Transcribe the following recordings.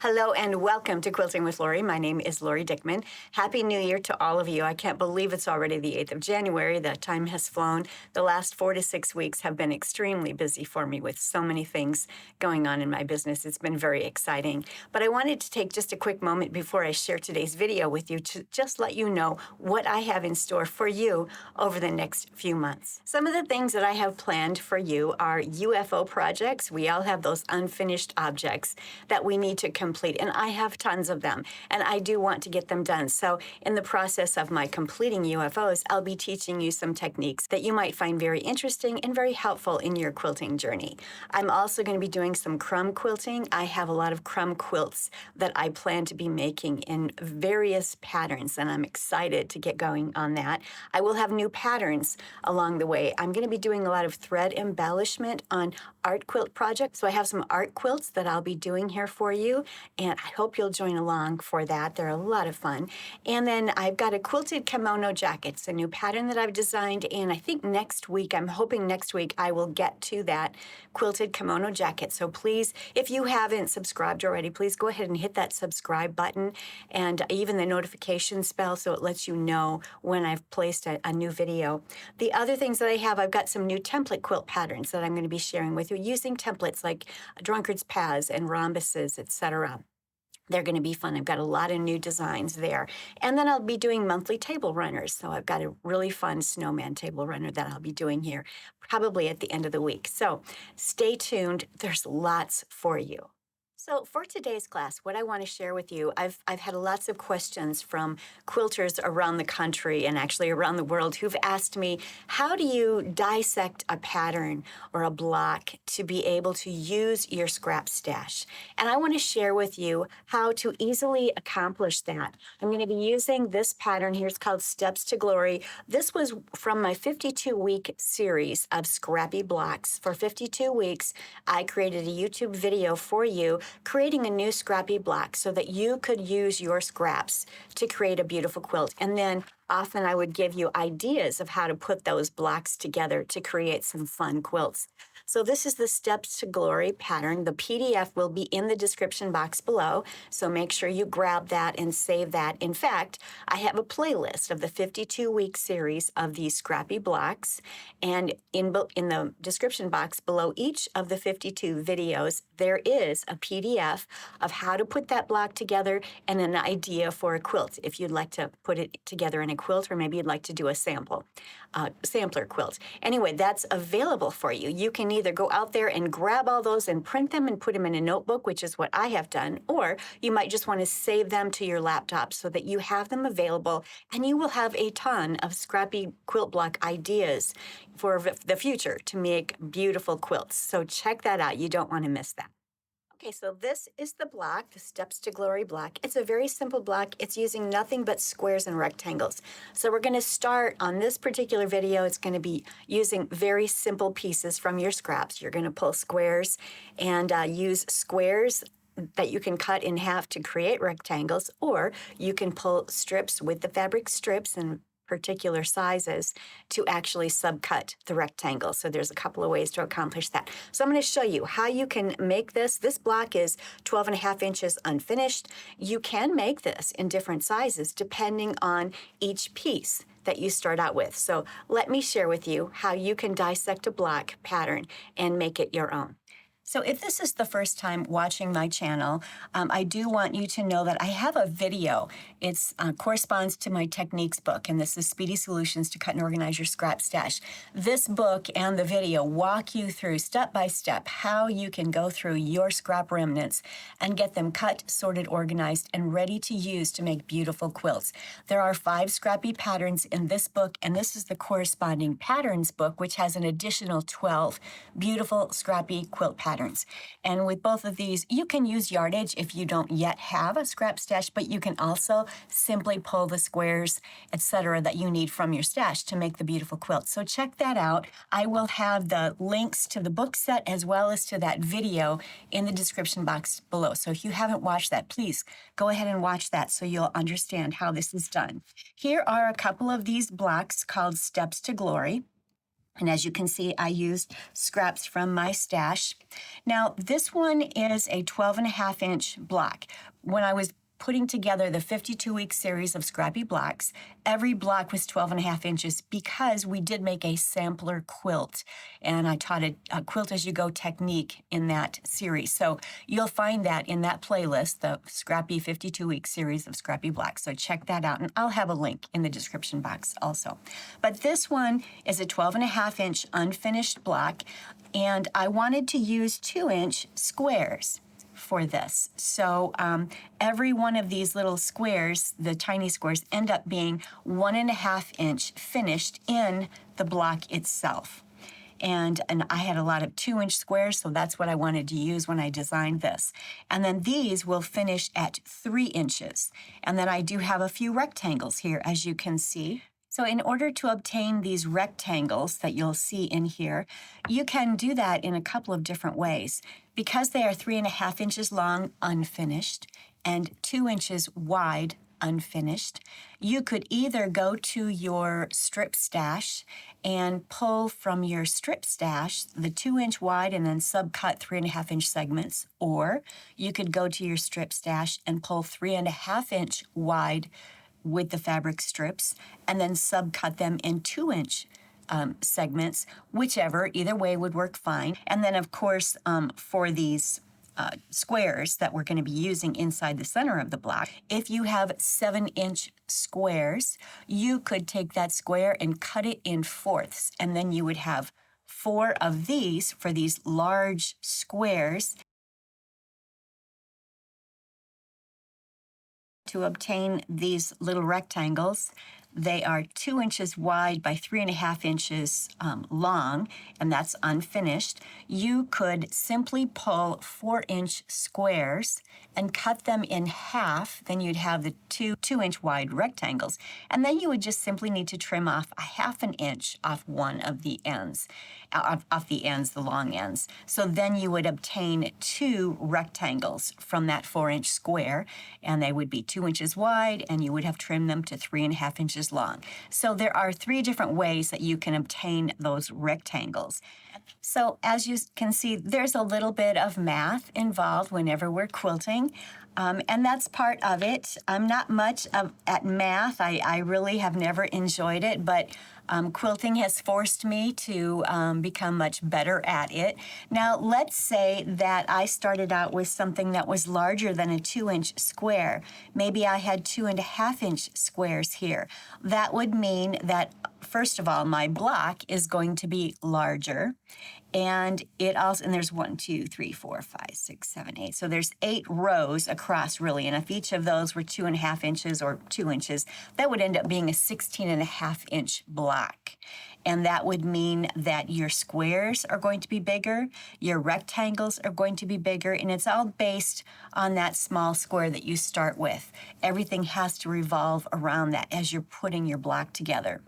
Hello and welcome to Quilting with Lori. My name is Lori Dickman. Happy New Year to all of you. I can't believe it's already the 8th of January. The time has flown. The last 4 to 6 weeks have been extremely busy for me with so many things going on in my business. It's been very exciting. But I wanted to take just a quick moment before I share today's video with you to just let you know what I have in store for you over the next few months. Some of the things that I have planned for you are UFO projects. We all have those unfinished objects that we need to complete, and I have tons of them, and I do want to get them done. So in the process of my completing UFOs, I'll be teaching you some techniques that you might find very interesting and very helpful in your quilting journey. I'm also going to be doing some crumb quilting. I have a lot of crumb quilts that I plan to be making in various patterns, and I'm excited to get going on that. I will have new patterns along the way. I'm going to be doing a lot of thread embellishment on art quilt projects. So I have some art quilts that I'll be doing here for you, and I hope you'll join along for that. They're a lot of fun. And then I've got a quilted kimono jacket. It's a new pattern that I've designed, and I think next week, I'm hoping next week I will get to that quilted kimono jacket. So please, if you haven't subscribed already, please go ahead and hit that subscribe button and even the notification bell so it lets you know when I've placed a new video. The other things that I have, I've got some new template quilt patterns that I'm going to be sharing with you using templates like drunkard's paths and rhombuses, etc. They're going to be fun. I've got a lot of new designs there. And then I'll be doing monthly table runners. So I've got a really fun snowman table runner that I'll be doing here probably at the end of the week. So stay tuned. There's lots for you. So for today's class, what I want to share with you, I've had lots of questions from quilters around the country and actually around the world who've asked me, how do you dissect a pattern or a block to be able to use your scrap stash? And I want to share with you how to easily accomplish that. I'm going to be using this pattern here. It's called Steps to Glory. This was from my 52-week series of Scrappy blocks. For 52 weeks, I created a YouTube video for you creating a new scrappy block so that you could use your scraps to create a beautiful quilt. And then often I would give you ideas of how to put those blocks together to create some fun quilts. So this is the Steps to Glory pattern. The PDF will be in the description box below, so make sure you grab that and save that. In fact, I have a playlist of the 52-week series of these scrappy blocks, and in the description box below each of the 52 videos, there is a PDF of how to put that block together and an idea for a quilt if you'd like to put it together in a quilt, or maybe you'd like to do a sampler quilt. Anyway, that's available for you. You can either go out there and grab all those and print them and put them in a notebook, which is what I have done, or you might just want to save them to your laptop so that you have them available and you will have a ton of scrappy quilt block ideas for the future to make beautiful quilts. So check that out. You don't want to miss that. Okay, so this is the block, the Steps to Glory block. It's a very simple block. It's using nothing but squares and rectangles. So we're going to start on this particular video. It's going to be using very simple pieces from your scraps. You're going to pull squares and use squares that you can cut in half to create rectangles, or you can pull strips with the fabric strips and particular sizes to actually subcut the rectangle. So there's a couple of ways to accomplish that. So I'm going to show you how you can make this. This block is 12.5 inches unfinished. You can make this in different sizes depending on each piece that you start out with. So let me share with you how you can dissect a block pattern and make it your own. So if this is the first time watching my channel, I do want you to know that I have a video. It corresponds to my techniques book, and this is Speedy Solutions to Cut and Organize Your Scrap Stash. This book and the video walk you through step by step how you can go through your scrap remnants and get them cut, sorted, organized, and ready to use to make beautiful quilts. There are 5 scrappy patterns in this book, and this is the corresponding patterns book, which has an additional 12 beautiful scrappy quilt patterns. And with both of these, you can use yardage if you don't yet have a scrap stash, but you can also simply pull the squares, etc., that you need from your stash to make the beautiful quilt. So check that out. I will have the links to the book set as well as to that video in the description box below. So if you haven't watched that, please go ahead and watch that so you'll understand how this is done. Here are a couple of these blocks called Steps to Glory. And as you can see, I used scraps from my stash. Now, this one is a 12.5-inch block. When I was putting together the 52-week series of Scrappy blocks, every block was 12.5 inches because we did make a sampler quilt. And I taught a quilt as you go technique in that series. So you'll find that in that playlist, the Scrappy 52-week series of Scrappy blocks. So check that out. And I'll have a link in the description box also. But this one is a 12.5-inch unfinished block. And I wanted to use 2-inch squares for this. So every one of these little squares, the tiny squares, end up being 1.5-inch finished in the block itself. And I had a lot of 2-inch squares, so that's what I wanted to use when I designed this. And then these will finish at 3 inches. And then I do have a few rectangles here, as you can see. So in order to obtain these rectangles that you'll see in here, you can do that in a couple of different ways. Because they are 3.5 inches long, unfinished, and 2 inches wide, unfinished, you could either go to your strip stash and pull from your strip stash the 2-inch wide and then subcut 3.5-inch segments, or you could go to your strip stash and pull 3.5-inch wide with the fabric strips and then subcut them in 2-inch segments, whichever, either way would work fine. And then, of course, for these squares that we're going to be using inside the center of the block, if you have 7-inch squares, you could take that square and cut it in fourths, and then you would have 4 of these for these large squares. To obtain these little rectangles, they are 2 inches wide by 3.5 inches long, and that's unfinished. You could simply pull 4-inch squares and cut them in half. Then you'd have the 2-inch wide rectangles. And then you would just simply need to trim off 1/2 inch off one of the ends, the long ends. So then you would obtain 2 rectangles from that 4-inch square, and they would be 2 inches wide, and you would have trimmed them to 3.5 inches long. So there are 3 different ways that you can obtain those rectangles. So as you can see, there's a little bit of math involved whenever we're quilting, and that's part of it. I'm not much at math. I really have never enjoyed it, but quilting has forced me to become much better at it. Now, let's say that I started out with something that was larger than a 2-inch square. Maybe I had 2.5-inch squares here. That would mean that, first of all, my block is going to be larger. And there's 1, 2, 3, 4, 5, 6, 7, 8. So there's 8 rows across, really. And if each of those were 2.5 inches or 2 inches, that would end up being a 16.5-inch block. And that would mean that your squares are going to be bigger, your rectangles are going to be bigger, and it's all based on that small square that you start with. Everything has to revolve around that as you're putting your block together.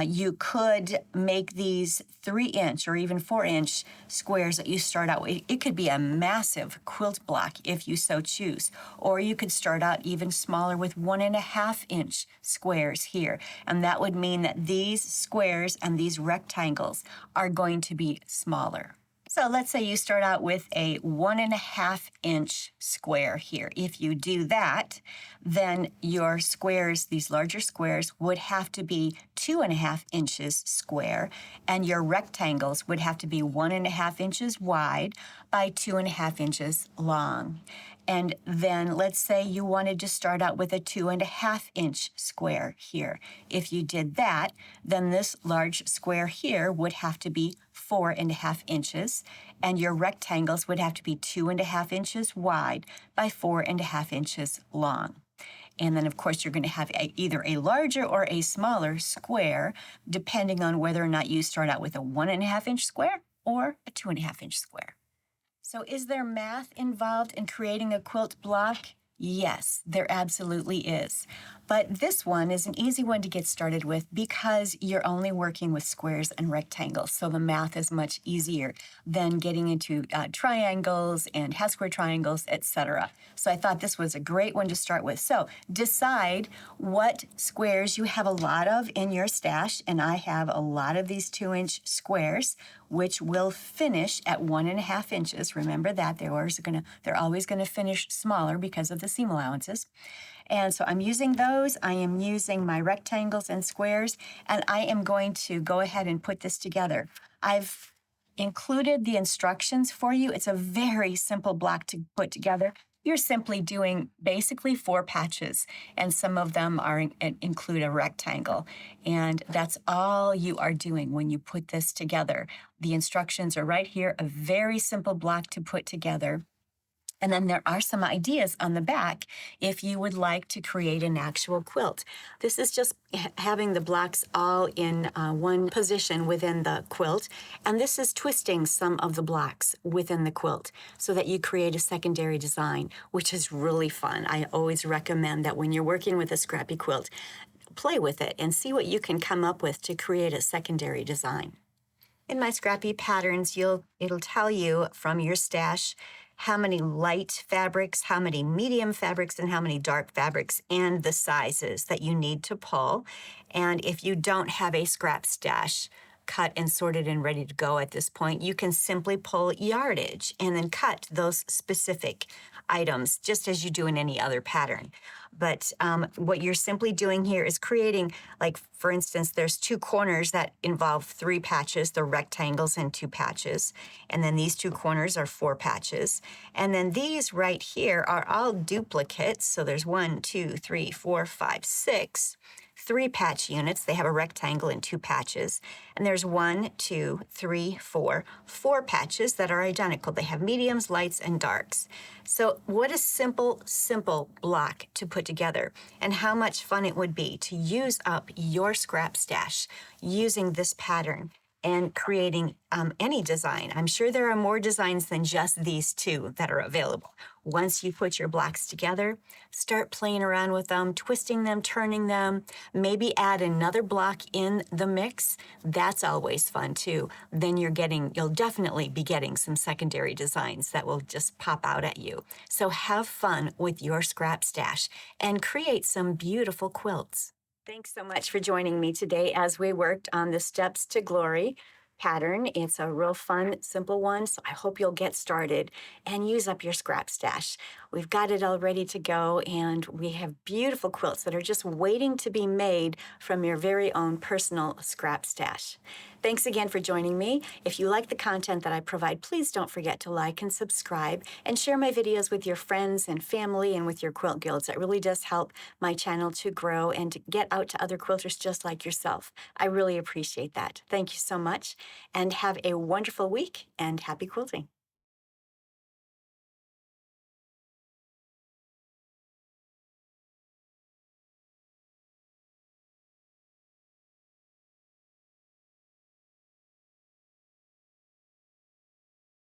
You could make these 3-inch or even 4-inch squares that you start out with. It could be a massive quilt block if you so choose. Or you could start out even smaller with 1.5-inch squares here. And that would mean that these squares and these rectangles are going to be smaller. So let's say you start out with a 1.5-inch square here. If you do that, then your squares, these larger squares, would have to be 2.5 inches square, and your rectangles would have to be 1.5 inches wide by 2.5 inches long. And then let's say you wanted to start out with a 2.5-inch square here. If you did that, then this large square here would have to be 4.5 inches, and your rectangles would have to be 2.5 inches wide by 4.5 inches long. And then, of course, you're going to have either a larger or a smaller square, depending on whether or not you start out with a 1.5-inch square or a 2.5-inch square. So is there math involved in creating a quilt block? Yes, there absolutely is. But this one is an easy one to get started with because you're only working with squares and rectangles. So the math is much easier than getting into triangles and half square triangles, etc. So I thought this was a great one to start with. So decide what squares you have a lot of in your stash. And I have a lot of these 2-inch squares, which will finish at 1.5 inches. Remember that they're always gonna finish smaller because of the seam allowances. And so I'm using those. I am using my rectangles and squares, and I am going to go ahead and put this together. I've included the instructions for you. It's a very simple block to put together. You're simply doing basically 4 patches, and some of them include a rectangle. And that's all you are doing when you put this together. The instructions are right here, a very simple block to put together. And then there are some ideas on the back if you would like to create an actual quilt. This is just having the blocks all in one position within the quilt. And this is twisting some of the blocks within the quilt so that you create a secondary design, which is really fun. I always recommend that when you're working with a Scrappy quilt, play with it and see what you can come up with to create a secondary design. In my Scrappy patterns, it'll tell you from your stash how many light fabrics, how many medium fabrics, and how many dark fabrics, and the sizes that you need to pull. And if you don't have a scrap stash cut and sorted and ready to go at this point, you can simply pull yardage and then cut those specific items just as you do in any other pattern. But what you're simply doing here is creating, like, for instance, there's 2 corners that involve 3 patches, the rectangles and 2 patches. And then these 2 corners are 4 patches. And then these right here are all duplicates. So there's 1, 2, 3, 4, 5, 6. 3 patch units. They have a rectangle and 2 patches. And there's 1, 2, 3, 4 patches that are identical. They have mediums, lights, and darks. So what a simple block to put together, and how much fun it would be to use up your scrap stash using this pattern and creating any design. I'm sure there are more designs than just these 2 that are available. Once you put your blocks together, start playing around with them, twisting them, turning them, maybe add another block in the mix. That's always fun too. Then you'll definitely be getting some secondary designs that will just pop out at you. So have fun with your scrap stash and create some beautiful quilts. Thanks so much for joining me today as we worked on the Steps to Glory pattern. It's a real fun, simple one, so I hope you'll get started and use up your scrap stash. We've got it all ready to go, and we have beautiful quilts that are just waiting to be made from your very own personal scrap stash. Thanks again for joining me. If you like the content that I provide, please don't forget to like and subscribe and share my videos with your friends and family and with your quilt guilds. It really does help my channel to grow and to get out to other quilters just like yourself. I really appreciate that. Thank you so much, and have a wonderful week, and happy quilting.